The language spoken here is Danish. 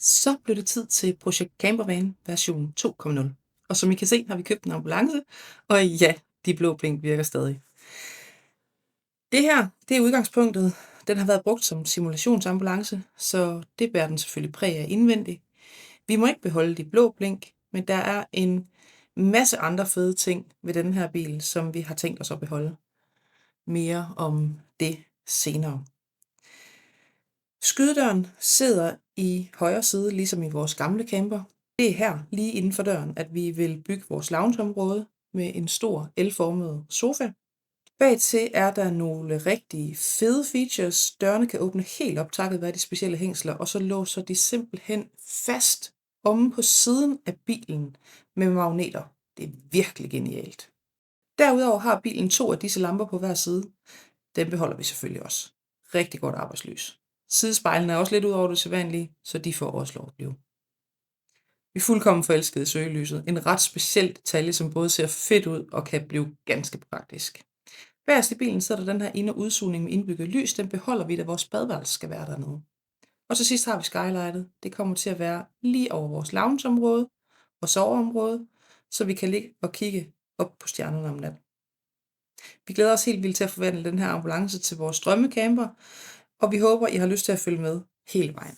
Så blev det tid til Projekt Campervan version 2.0. Og som I kan se, har vi købt en ambulance, og ja, de blå blink virker stadig. Det her, det er udgangspunktet. Den har været brugt som simulationsambulance, så det bærer den selvfølgelig præg af indvendigt. Vi må ikke beholde de blå blink, men der er en masse andre fede ting ved den her bil, som vi har tænkt os at beholde. Mere om det senere. Skydedøren sidder i højre side, ligesom i vores gamle camper. Det er her, lige inden for døren, at vi vil bygge vores loungeområde med en stor L-formet sofa. Bagtil er der nogle rigtig fede features. Dørene kan åbne helt op, takket være de specielle hængsler, og så låser de simpelthen fast omme på siden af bilen med magneter. Det er virkelig genialt. Derudover har bilen 2 af disse lamper på hver side. Dem beholder vi selvfølgelig også. Rigtig godt arbejdslys. Sidespejlene er også lidt ud over det sædvanlige, så de får også lov at blive. Vi er fuldkommen forelskede i søgelyset. En ret speciel detalje, som både ser fedt ud og kan blive ganske praktisk. Bagerst i bilen sidder der den her ind- og udsugning med indbygget lys. Den beholder vi, da vores badeværelse skal være dernede. Og til sidst har vi skylightet. Det kommer til at være lige over vores loungeområde og soveområde, så vi kan ligge og kigge op på stjernerne om natten. Vi glæder os helt vildt til at forvandle den her ambulance til vores drømmecamper, og vi håber, I har lyst til at følge med hele vejen.